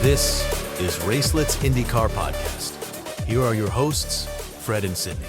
This is Racelet's IndyCar Podcast. Here are your hosts, Fred and Sydney.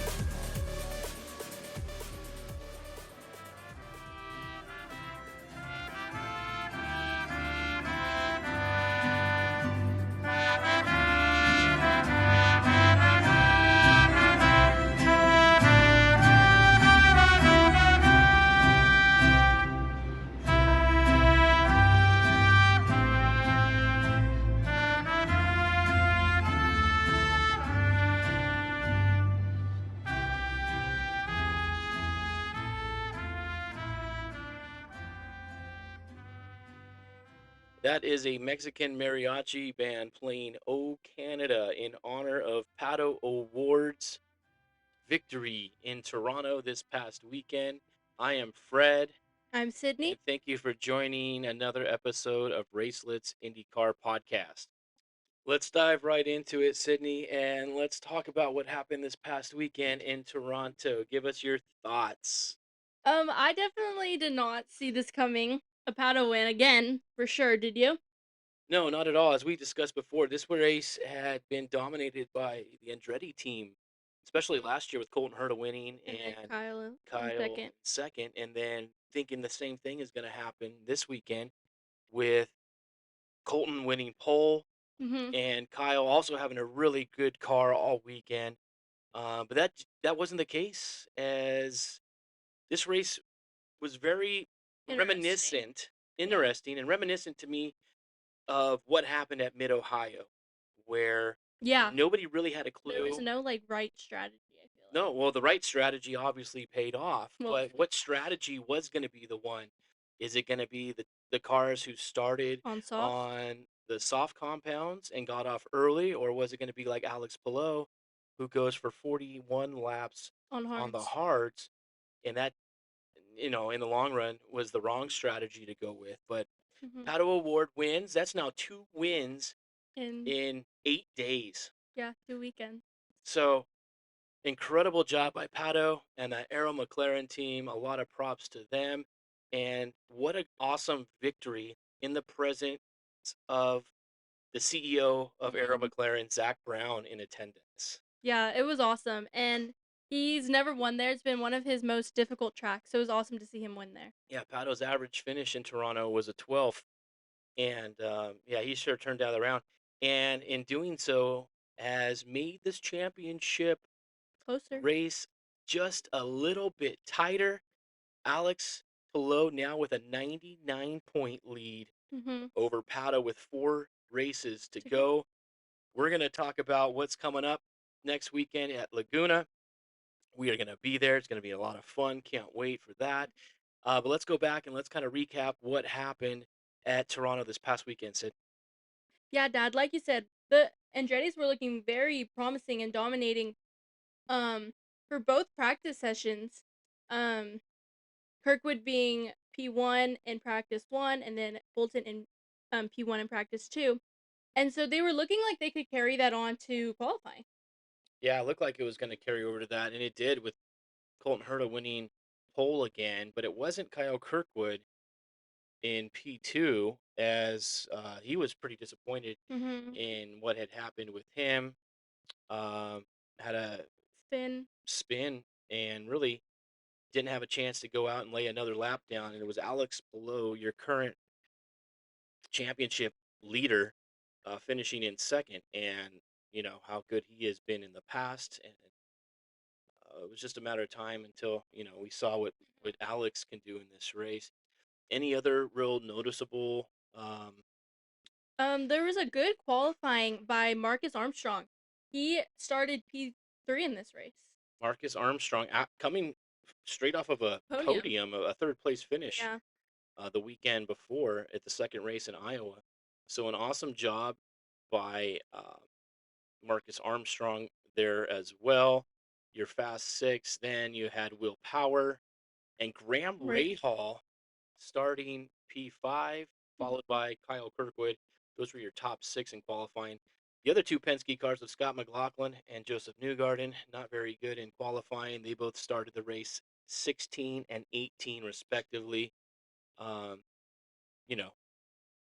That is a Mexican mariachi band playing "O Canada" in honor of Pato O'Ward's victory in Toronto this past weekend. I am Fred, I'm and Sydney. thank you for joining another episode of Racelet's IndyCar Podcast. Let's dive right into it, Sydney, and let's talk about what happened this past weekend in Toronto. Give us your thoughts. I definitely did not see this coming. A Pato win again, for sure. Did you? No, not at all. As we discussed before, this race had been dominated by the Andretti team, especially last year with Colton Herta winning And then and Kyle in Kyle second. in second, and then thinking the same thing is going to happen this weekend with Colton winning pole Mm-hmm. and Kyle also having a really good car all weekend. But that wasn't the case, as this race was very Interesting. reminiscent, Yeah. interesting, and reminiscent to me of what happened at Mid Ohio, where Yeah. nobody really had a There was clue. no right strategy, I feel like. No, well, the right strategy obviously paid off, Well, but what strategy was going to be the one? Is it going to be the cars who started on soft, on the soft compounds and got off early, or was it going to be like Alex Palou, who goes for 41 laps on on the hards. hards, and that, in the long run was the wrong strategy to go with? But Mm-hmm. Pato Award wins. That's now 2 wins And in 8 days. yeah, 2 weekends. So incredible job by Pato and the Arrow McLaren team. A lot of props to them. And what an awesome victory in the presence of the CEO of Arrow Mm-hmm. McLaren, Zach Brown, in attendance. Yeah, it was awesome. And he's never won there. It's been one of his most difficult tracks. So it was awesome to see him win there. Yeah, Pato's average finish in Toronto was a 12th. And yeah, he sure turned out around. And in doing so, has made this championship Closer. race just a little bit tighter. Alex Palou now with a 99-point lead Mm-hmm. over Pato with 4 races to To go. go. We're going to talk about what's coming up next weekend at Laguna. We are going to be there. It's going to be a lot of fun. Can't wait for that. But let's go back and let's kind of recap what happened at Toronto this past weekend, Sid. Yeah, Dad, like you said, the Andretti's were looking very promising and dominating for both practice sessions. Um Kirkwood being P1 in practice 1 and then Bolton in P1 in practice 2. And so they were looking like they could carry that on to qualifying. Yeah, it looked like it was going to carry over to that, and it did with Colton Herta winning pole again, but it wasn't Kyle Kirkwood in P2, as he was pretty disappointed Mhm. in what had happened with him. Um, had a Spin. spin and really didn't have a chance to go out and lay another lap down. And it was Alex Below, your current championship leader, finishing in second. And you know how good he has been in the past, and it was just a matter of time until we saw what Alex can do in this race. Any other real noticeable? There was a good qualifying by Marcus Armstrong. He started P3 in this race. Marcus Armstrong coming straight off of a Podium. podium, a third place finish Yeah. the weekend before at the second race in Iowa. So an awesome job by Marcus Armstrong there as well. Your Fast Six, then you had Will Power and Graham Right. Rahal starting P5, followed Mhm. by Kyle Kirkwood. Those were your top 6 in qualifying. The other 2 Penske cars with Scott McLaughlin and Joseph Newgarden, not very good in qualifying. They both started the race 16 and 18, respectively. Um, you know,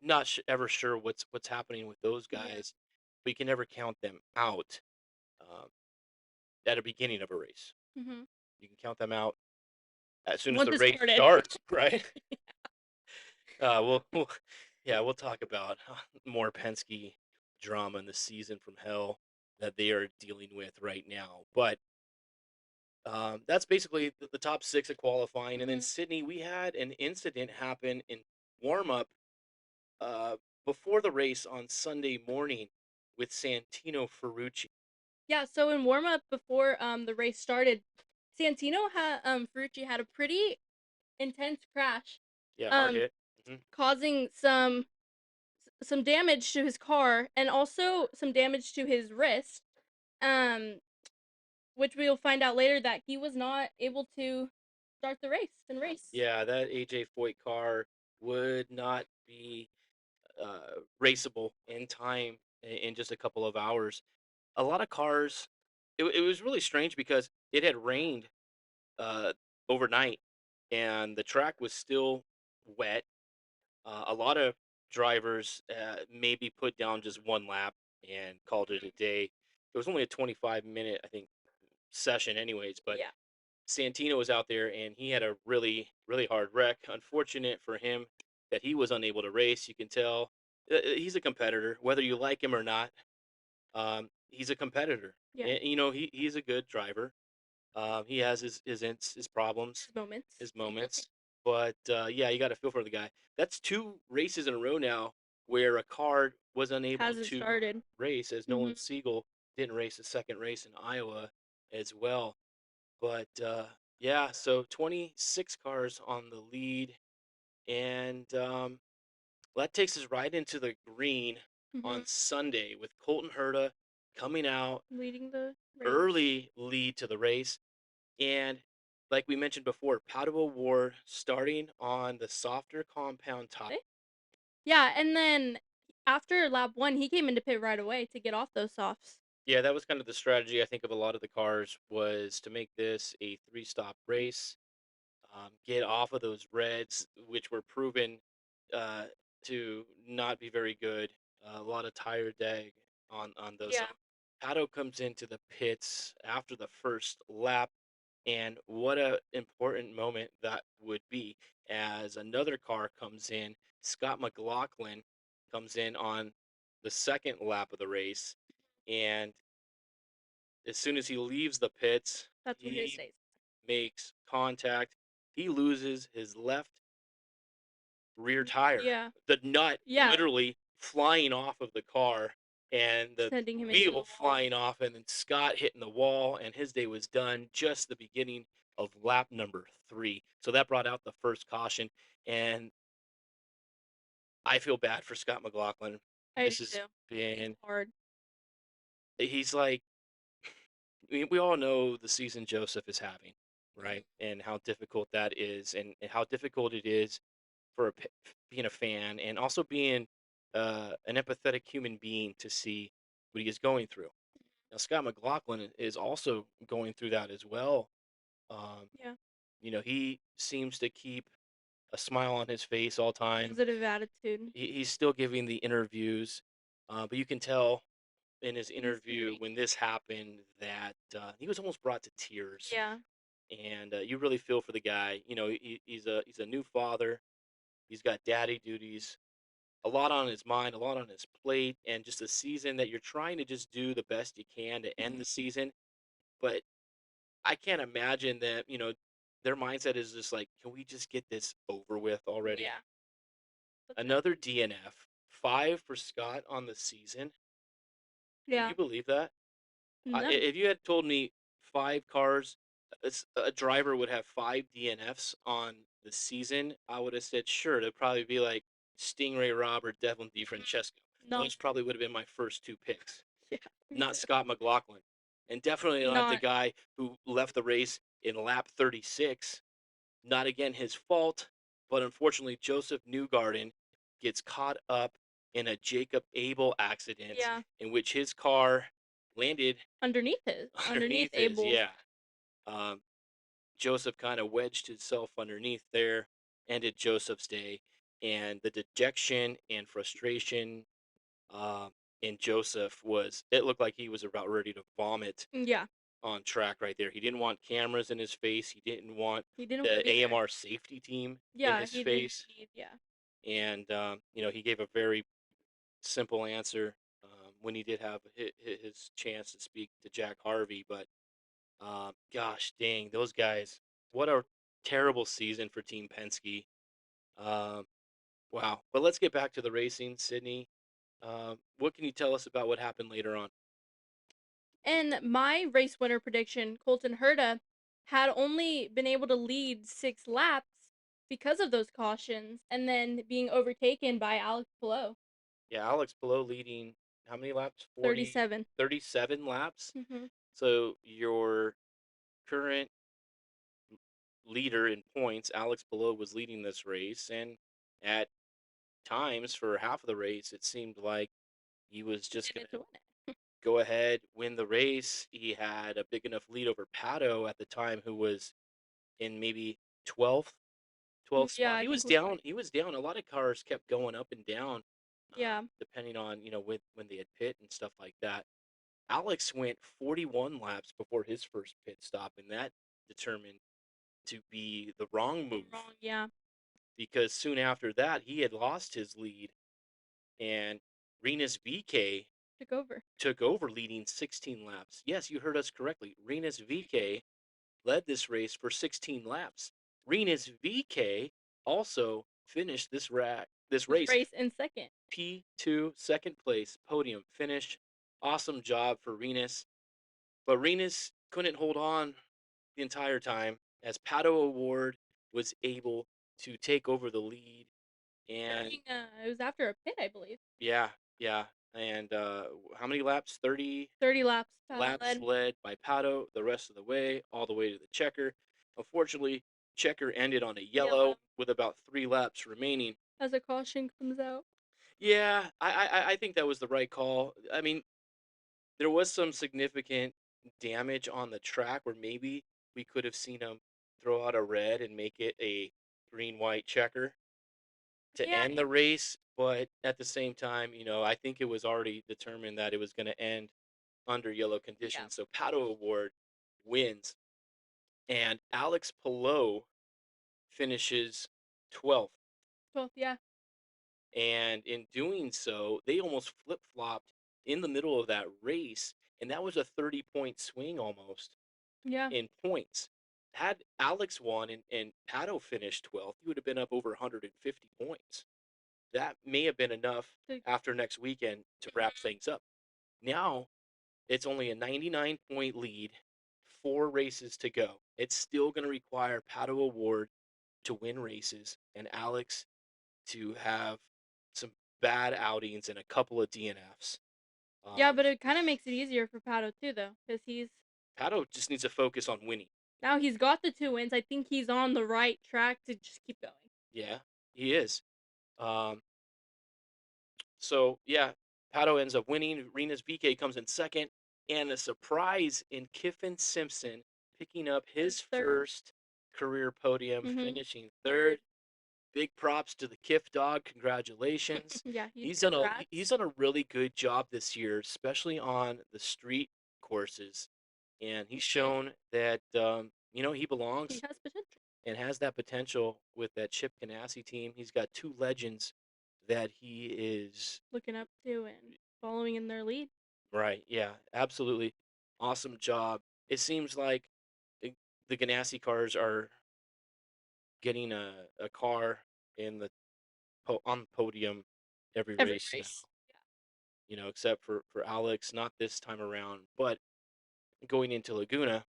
not ever sure what's happening with those Yeah. guys, but you can never count them out um, at the beginning of a race. Hmm. You can count them out as soon as Once the it race started. starts, right? We'll yeah, we'll talk about more Penske drama in the season from hell that they are dealing with right now. But that's basically the top six of qualifying. And then Hmm. Sydney, we had an incident happen in warm up uh, before the race on Sunday morning with Santino Ferrucci. Yeah, so in warm up before the race started, Ferrucci had a pretty intense crash, Yeah, hard um hit. Hmm. causing some damage to his car and also some damage to his wrist. Um which we'll find out later that he was not able to start the race. Yeah, that AJ Foyt car would not be raceable in time in just a couple of hours. A lot of cars, it was really strange because it had rained uh, overnight and the track was still wet. A lot of drivers maybe put down just one lap and called it a day. It was only a 25-minute, I think, session, anyways. But Yeah. Santino was out there and he had a really, really hard wreck. Unfortunate for him that he was unable to race. You can tell he's a competitor, whether you like him or not. He's a competitor, Yeah. and he's a good driver. He has his problems, His moments. his moments, but yeah, you got to feel for the guy. That's two races in a row now where a car was unable Hasn't to started. race, as Hmm. Nolan Siegel didn't race the second race in Iowa as well. But yeah, so 26 cars on the lead, and that takes us right into the green Hmm. on Sunday with Colton Herta coming out Leading the race. early lead to the race. And like we mentioned before, Pato O'Ward starting on the softer compound tire. Yeah, and then after lap one, he came into pit right away to get off those softs. Yeah, that was kind of the strategy I think of a lot of the cars was to make this a three-stop race, get off of those reds, which were proven uh, to not be very good. A lot of tire drag on those. So Yeah. Pato comes into the pits after the first lap. And what a important moment that would be as another car comes in. Scott McLaughlin comes in on the second lap of the race, and as soon as he leaves the pits, That's when his he days. makes contact. He loses his left rear tire. Yeah. The nut Yeah. literally flying off of the car and the Sending him into the wheel wall. flying off, and then Scott hitting the wall, and his day was done just the beginning of lap number 3. So that brought out the first caution, and I feel bad for Scott McLaughlin. I do This has too. been, It's hard. he's like, we all know the season Joseph is having, right? And how difficult that is, and how difficult it is for being a fan and also being an empathetic human being to see what he is going through. Now, Scott McLaughlin is also going through that as well. Um, Yeah. he seems to keep a smile on his face all time. Positive attitude. He's still giving the interviews, but you can tell in his He's interview grieving. when this happened that he was almost brought to tears. Yeah. And you really feel for the guy. He's a new father. He's got daddy duties, a lot on his mind, a lot on his plate, and just a season that you're trying to just do the best you can to end the season. But I can't imagine that, their mindset is just like, can we just get this over with already? Yeah. That's right. Another DNF, 5 for Scott on the season. Can Yeah. you believe that? No. If you had told me 5 cars, a driver would have 5 DNFs on the season, I would have said, sure, it'd probably be like Stingray Robb or Devlin DeFrancesco. No. Those probably would have been my first 2 picks, Yeah. Me not too. Scott McLaughlin. And definitely not the Not. guy who left the race in lap 36. Not again his fault, but unfortunately, Joseph Newgarden gets caught up in a Jacob Abel accident Yeah. in which his car landed Underneath his. Underneath underneath his. Abel's. Yeah. Um, Joseph kind of wedged himself underneath there, ended Joseph's day. and the dejection and frustration uh, in Joseph was, it looked like he was about ready to vomit Yeah. on track right there. He didn't want cameras in his face. He didn't want He didn't want to the be there. AMR safety team in Yeah, his he didn't face. need, yeah. And, he gave a very simple answer when he did have his chance to speak to Jack Harvey. But gosh dang, those guys, what a terrible season for Team Penske. Um, wow. But let's get back to the racing, Sydney. What can you tell us about what happened later on? And my race winner prediction, Colton Herta, had only been able to lead 6 laps because of those cautions, and then being overtaken by Alex Palou. Yeah, Alex Palou leading how many laps? 37. 37 laps. Mm-hmm. So your current leader in points, Alex Palou, was leading this race, and at times for half of the race, it seemed like he was just In going it to to win it. go ahead, win the race. He had a big enough lead over Pato at the time, who was in maybe 12th, 12th Yeah, spot. I He was think it was down. like, He was down. A lot of cars kept going up and down, yeah. depending on when they had pit and stuff like that. Alex went 41 laps before his first pit stop, and that determined to be the wrong move Wrong, yeah. because soon after that he had lost his lead, and Renus VK Took over. took over, leading 16 laps. Yes, you heard us correctly. Renus VK led this race for 16 laps. Renus VK also finished this This race race in second. P2, second place, podium finish. Awesome job for Renus. But Renus couldn't hold on the entire time as Pato O'Ward was able to take over the lead. And It was after a pit, I believe. yeah, yeah. And how many laps? 30 30 laps. Paddle laps led. led by Pato the rest of the way, all the way to the checker. Unfortunately, checker ended on a yellow Yellow. with about 3 laps remaining. As a caution comes out. Yeah, I think that was the right call. I mean, there was some significant damage on the track where maybe we could have seen him throw out a red and make it a green-white checker to Yeah, end the race. But at the same time, I think it was already determined that it was going to end under yellow yeah. conditions. So Pato Award wins, and Alex Palou finishes 12th. 12th, yeah. And in doing so, they almost flip flopped in the middle of that race. And that was a 30-point swing almost Yeah. in points. Had Alex won and Pato finished 12th, he would have been up over 150 points. That may have been enough To- after next weekend to wrap things up. Now it's only a 99-point lead, 4 races to go. It's still going to require Pato Award to win races and Alex to have some bad outings and a couple of DNFs. yeah, but it kind of makes it easier for Pato too, though, because Pato just needs to focus on winning. now he's got the 2 wins. I think he's on the right track to just keep going. Yeah, he is. Um, so, yeah, Pato ends up winning. Rena's VK comes in second. And a surprise in Kiffin Simpson picking up his Third. first career podium, Mhm. finishing third. Big props to the Kiff dog. Congratulations. Yeah, He's congrats. done a really good job this year, especially on the street courses. And he's shown that he He belongs has potential. and has that potential with that Chip Ganassi team. He's got 2 legends that he is Looking up to and following in their lead. right. Yeah, absolutely. Awesome job. It seems like the the Ganassi cars are getting a car in the on the podium every Every race now. race. Except for Alex, not this time around. But going into Laguna,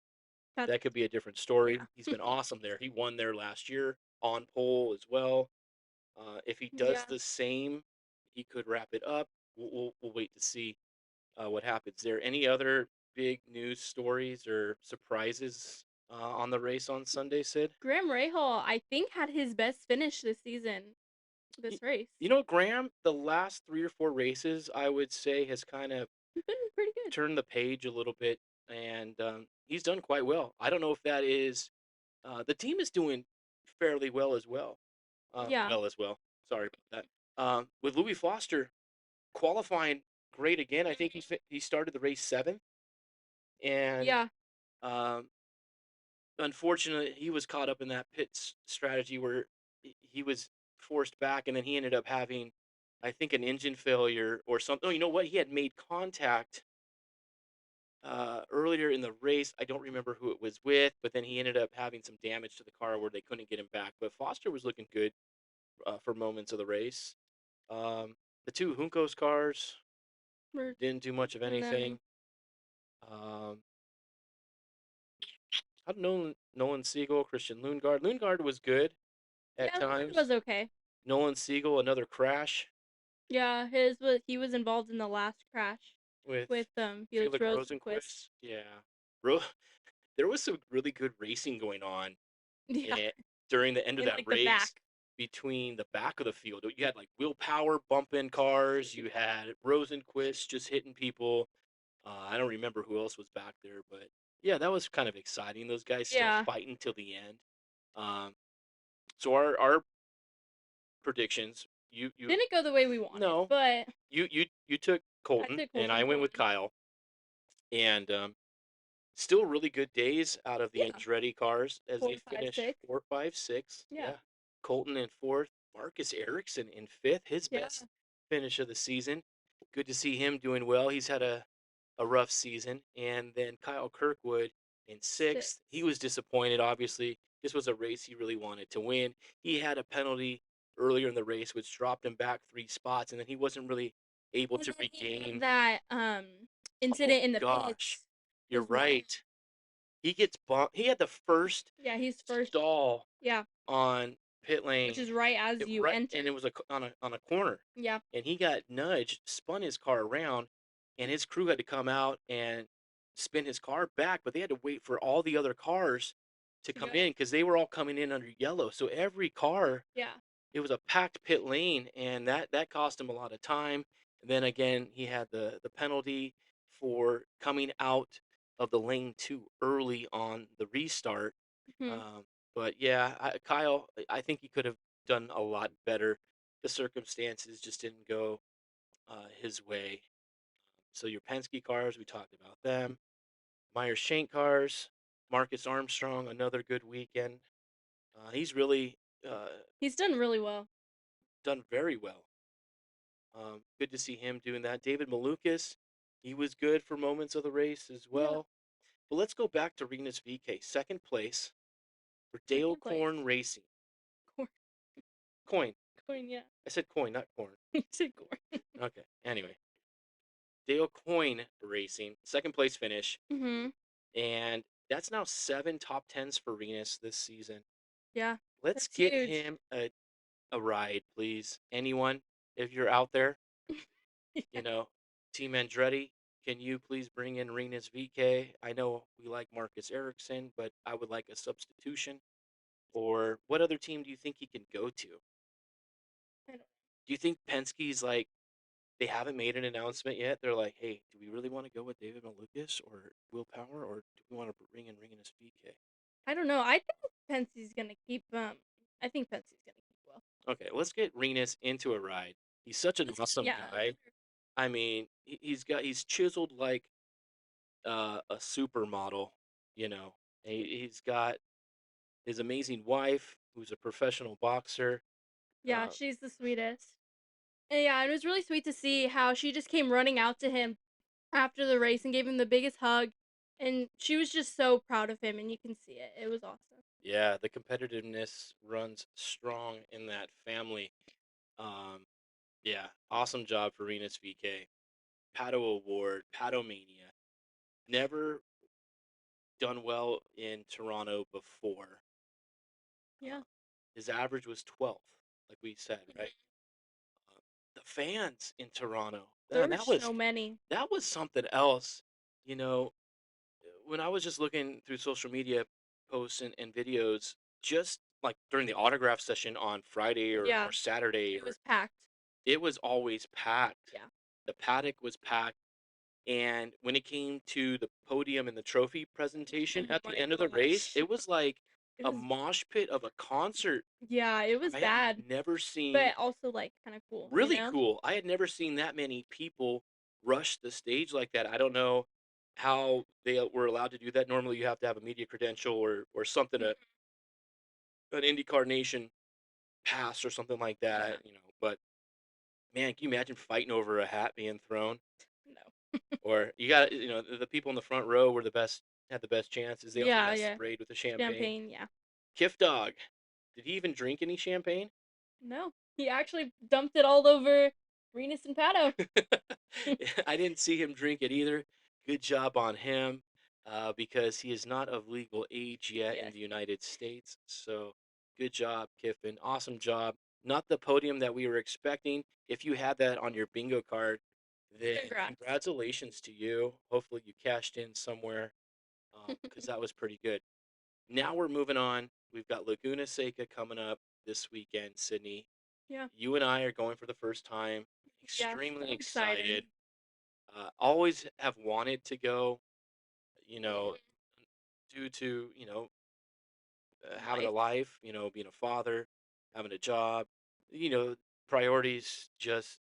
That's that could be a different story. yeah. He's been awesome there. He won there last year on pole as well. If he does Yeah. the same, he could wrap it up. We'll wait to see what happens there. Any other big news stories or surprises on the race on Sunday, Sid? Graham Rahal, I think, had his best finish this season. Y- This race. Graham, the last 3 or 4 races, I would say, has kind of He's been pretty good. turned the page a little bit, and he's done quite well. I don't know if that is the team is doing fairly well as well. Yeah. Well as well. Sorry about that. With Louis Foster qualifying great again. I think he started the race seventh, and Yeah. um, unfortunately, he was caught up in that strategy where he was forced back, and then he ended up having, I think, an engine failure or something. Oh, you know what? He had made contact earlier in the race. I don't remember who it was with, but then he ended up having some damage to the car where they couldn't get him back. But Foster was looking good for moments of the race. The two Juncos cars We're didn't do much of and anything. then Um, I don't know Nolan Siegel, Christian Lundgaard. Lundgaard was good at yeah, it times. was okay. Nolan Siegel, another crash Yeah, he was involved in the last crash with with Felix Felix Rosenquist. Rosenquist. Yeah, Ro- there was some really good racing going on Yeah, eh, during the end of in that like the race back. between the back of the field. You had like Will Power bumping cars. You had Rosenquist just hitting people. I don't remember who else was back there, but yeah, that was kind of exciting. Those guys still Yeah, fighting till the end. Um, so our predictions, you didn't go the way we wanted, no, but you took I Colton took and I Colton. went with Colton. Kyle, and still really good days out of the Yeah, Andretti cars as four, they five, finish six. 4, 5, 6. Yeah, Yeah, Colton in fourth, Marcus Ericsson in fifth, his yeah, best finish of the season. Good to see him doing well. He's had a rough season, and then Kyle Kirkwood in six. sixth. He was disappointed. Obviously, this was a race he really wanted to win. He had a penalty earlier in the race, which dropped him back 3 spots, and then he wasn't really able And to then he had regain. that Oh incident in the gosh, pits you're as well. right. He gets bumped. He had the first Yeah, he's first. stall Yeah, on pit which lane, is right as you right, enter. and it was on a corner, Yeah, and he got nudged, spun his car around, and his crew had to come out and spin his car back, but they had to wait for all the other cars to to come go. in because they were all coming in under yellow. So every car, Yeah, it was a packed pit lane, and that cost him a lot of time. And then again, he had the penalty for coming out of the lane too early on the restart. hmm Um, but yeah, Kyle, I think he could have done a lot better. The circumstances just didn't go his way. So your Penske cars, we talked about them. Meyer Shank cars, Marcus Armstrong, another good weekend. He's really uh, he's done really well. done very well. Good to see him doing that. David Malukas, he was good for moments of the race as Yeah, well. But let's go back to Renus VK, second place for Dale second place. Corn Racing. Corn, Coin. corn, yeah. I said coin, not corn. You said corn. Okay. Anyway, Dale Coin Racing, second place finish, Mhm. and that's now 7 top tens for Renus this season. Yeah, Let's that's get huge. him a ride, please. Anyone, if you're out there, you know, Team Andretti, can you please bring in Renus VK? I know we like Marcus Ericsson, but I would like a substitution. Or what other team do you think he can go to? I don't. Do you think Penske's like they haven't made an announcement yet? They're like, hey, do we really want to go with David Malukas or Will Power, or do we want to bring in Renus VK? I don't know. I think Penske's gonna keep. I think Penske's gonna keep well. Okay, let's get Renus into a ride. He's such an awesome Yeah, guy. I mean, he's chiseled like a supermodel, you know. He's got his amazing wife, who's a professional boxer. yeah, she's the sweetest. And yeah, it was really sweet to see how she just came running out to him after the race and gave him the biggest hug. And she was just so proud of him, and you can see it. It was awesome. Yeah, the competitiveness runs strong in that family. Um, yeah, awesome job for Renus VK. Pato O'Ward, Pato Mania. Never done well in Toronto before. Yeah. His average was 12th, like we said, right? Uh, the fans in Toronto, There man, were so many. that was something else. You know, when I was just looking through social media posts and videos, just like during the autograph session on Friday Yeah, or Saturday, it or was packed. it was always packed. Yeah. The paddock was packed. And when it came to the podium and the trophy presentation Oh at the my end of the race, gosh. it was like It a was mosh pit of a concert. yeah, it was I had bad, never seen but also like kind of cool, you really know? cool. I had never seen that many people rush the stage like that. I don't know how they were allowed to do that. Normally, you have to have a media credential or something, Mhm. an IndyCar Nation pass or something like Yeah. that. But man, can you imagine fighting over a hat being thrown? No. Or you got the people in the front row were the best, had the best chances. They also Yeah, got yeah. sprayed with the champagne. Champagne, yeah. Kiff Dog, did he even drink any champagne? No. He actually dumped it all over Renus and Pato. I didn't see him drink it either. Good job on him, because he is not of legal age yet in Yes. the United States. So good job, Kiffin. Awesome job. Not the podium that we were expecting. If you had that on your bingo card, then Congrats. congratulations to you. Hopefully you cashed in somewhere, because that was pretty good. Now we're moving on. We've got Laguna Seca coming up this weekend, Sydney. Yeah. You and I are going for the first time. Yeah, Extremely so excited. excited. Always have wanted to go, you know, Mhm. due to, having a Life. life, being a father, having a job, you know, priorities just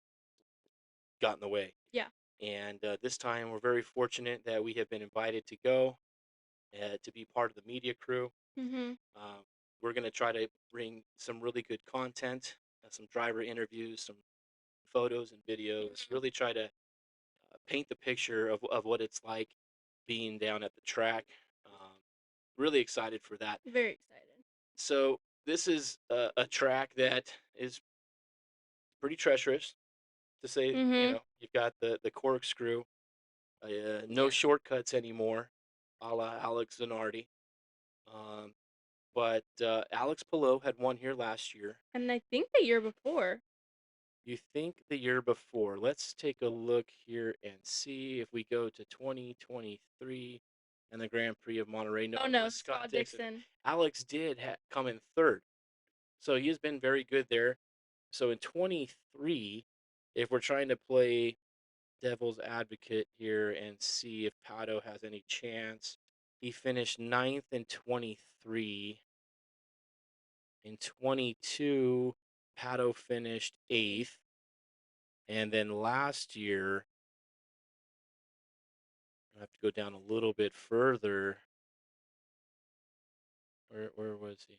got in the way. Yeah. And this time we're very fortunate that we have been invited to go, to be part of the media crew. Mhm. Um, we're going to try to bring some really good content, some driver interviews, some photos and videos, Mhm. really try to paint the picture of what it's like being down at the track. Um, really excited for that. Very excited. So this is a track that is pretty treacherous, to say. Mhm. You've got the corkscrew, no Yeah. shortcuts anymore, a la Alex Zanardi. Um, but Alex Palou had won here last year. And I think the year before. You think the year before? Let's take a look here and see if we go to 2023 and the Grand Prix of Monterey. No, Oh it no, was Scott Scott Dixon. Dixon. Alex did come in third, so he has been very good there. So in 23, if we're trying to play devil's advocate here and see if Pato has any chance, he finished ninth in 23. In 22, Pato finished eighth. And then last year, I have to go down a little bit further. Where was he?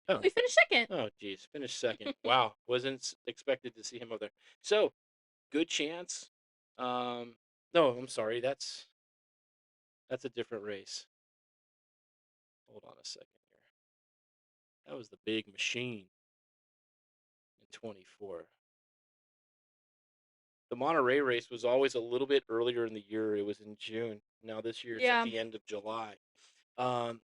Oh, Oh, he finished second. oh, geez, finished second. Wow, wasn't expected to see him over there. So good chance. Um, no, I'm sorry. That's a different race. Hold on a second here. That was the big machine in 24. The Monterey race was always a little bit earlier in the year. It was in June. Now this year it's at Yeah. the end of July. Um,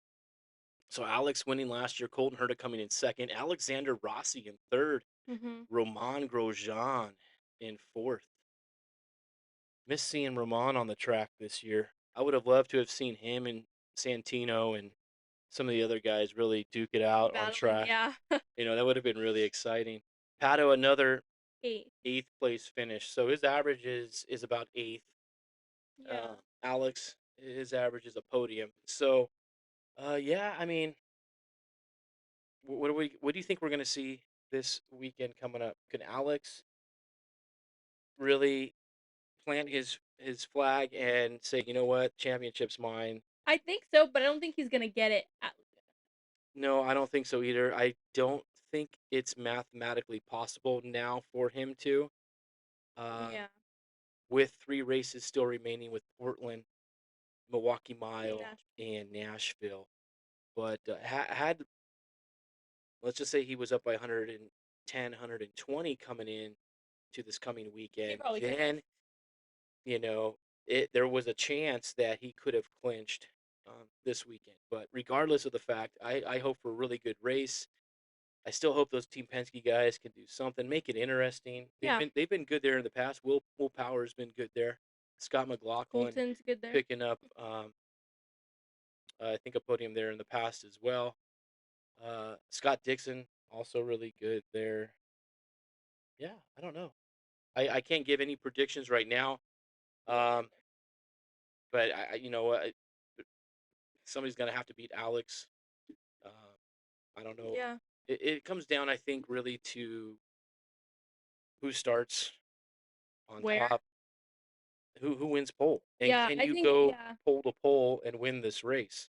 so Alex winning last year, Colton Herta coming in second, Alexander Rossi in third, Mhm. Roman Grosjean in fourth. Miss seeing Roman on the track this year. I would have loved to have seen him and Santino and some of the other guys really duke it out on Battling, track. yeah. That would have been really exciting. Pato, another 8. eighth place finish. So his average is about eighth. Yeah. Alex, his average is a podium. So, yeah, I mean, what do you think we're going to see this weekend coming up? Can Alex really plant his flag and say, you know what, championship's mine? I think so, but I don't think he's gonna get it at No, I don't think so either. I don't think it's mathematically possible now for him to. Um, yeah. with three races still remaining with Portland, Milwaukee And Mile, Nash. and Nashville. But had let's just say he was up by 110, 120 coming in to this coming He weekend, probably could have. then you know there was a chance that he could have clinched, this weekend. But regardless of the fact, I hope for a really good race. I still hope those Team Penske guys can do something, make it interesting. Yeah. They've been good there in the past. Will Power's been good there. Scott McLaughlin Colton's good there. picking up, I think, a podium there in the past as well. Scott Dixon also really good there. Yeah, I don't know. I can't give any predictions right now. Me Um, but I you know what, somebody's gonna have to beat Alex. Uh, I don't know. Yeah. It comes down, I think, really to who starts on Where? top, who wins pole, and Yeah, can I you think go yeah. pole to pole and win this race?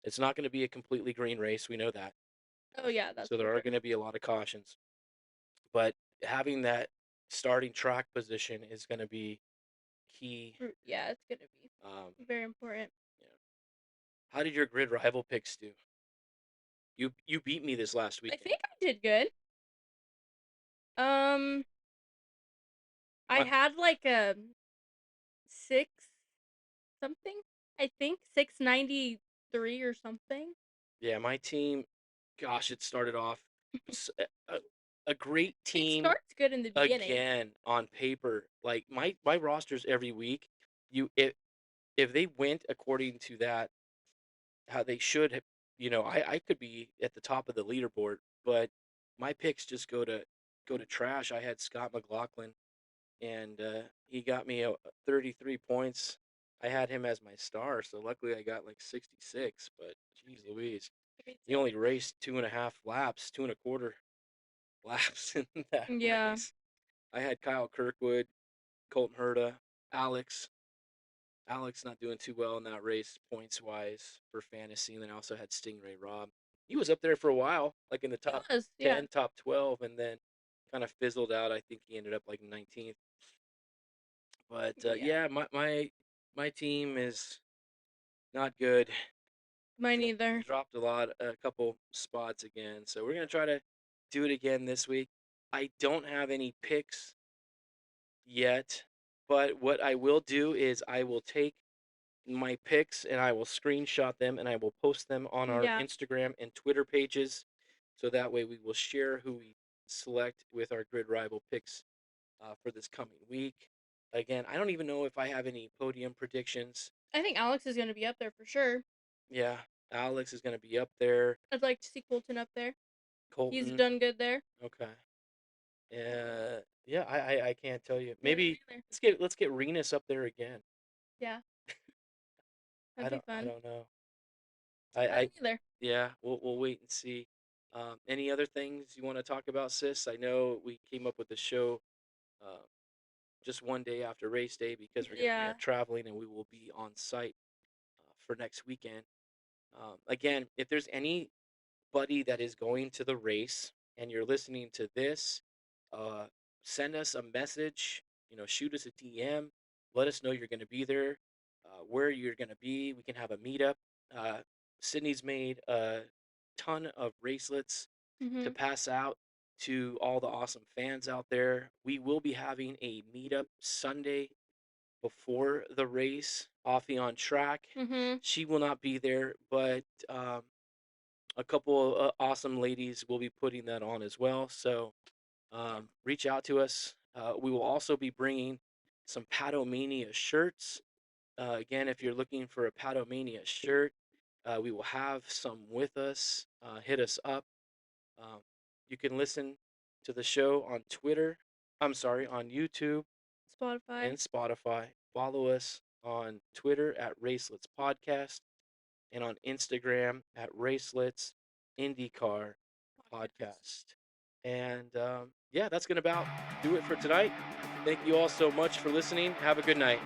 It's not going to be a completely green race. We know that. Oh yeah, that's So for there are sure. going to be a lot of cautions, but having that starting track position is going to be key. Yeah, it's gonna be Um, very important. yeah. How did your grid rival picks do? You beat me this last I weekend. think I did good. Um, I My, had like a 6 something. I think 693 or something. yeah, my team. Gosh, it started off a great It team starts good in the beginning. again on paper. Like my rosters every week. You if they went according to that, how they should have, I could be at the top of the leaderboard, but my picks just go to trash. I had Scott McLaughlin, and he got me 33 points. I had him as my star, so luckily I got like 66. But geez Louise, Me he too. only raced 2.5 laps, 2.25 laps in that Yeah. race. I had Kyle Kirkwood, Colton Herta, Alex. Alex not doing too well in that race points wise for fantasy. And then I also had Stingray Rob. He was up there for a while, like in the It top was, yeah. 10, top 12, and then kind of fizzled out. I think he ended up like 19th. But Yeah. yeah, my team is not good. Mine either. Dropped a couple spots again. So we're gonna try to do it again this week. I don't have any picks yet, but what I will do is I will take my picks and I will screenshot them and I will post them on our Yeah. Instagram and Twitter pages. So that way we will share who we select with our grid rival picks for this coming week. Again, I don't even know if I have any podium predictions. I think Alex is gonna be up there for sure. Yeah, Alex is going to be up there. I'd like to see Colton up there. He's Colton, done good there. okay. Yeah, I can't tell you. Yeah, me Maybe neither. let's get Renus up there again. Yeah, I that'd be don't I fun. don't know. I Me neither. Yeah, we'll wait and see. Any other things you want to talk about, sis? I know we came up with the show uh, just one day after race day because we're going to be Yeah. traveling and we will be on site for next weekend. Again, if there's anybody that is going to the race and you're listening to this, uh, send us a message. Shoot us a DM. Let us know you're going to be there, where you're going to be. We can have a meetup. Uh, Sydney's made a ton of bracelets to Mhm. pass out to all the awesome fans out there. We will be having a meetup Sunday before the race, Offie on track. Mhm. She will not be there, but a couple of awesome ladies will be putting that on as well. So reach out to us. We will also be bringing some Patomania shirts. Again, if you're looking for a Patomania shirt, we will have some with us. Hit us up. Um, you can listen to the show on Twitter. I'm sorry, on YouTube Spotify. and Spotify. Follow us on Twitter at Racelets Podcast and on Instagram at Racelets IndyCar Podcast. And yeah, that's going to about do it for tonight. Thank you all so much for listening. Have a good night.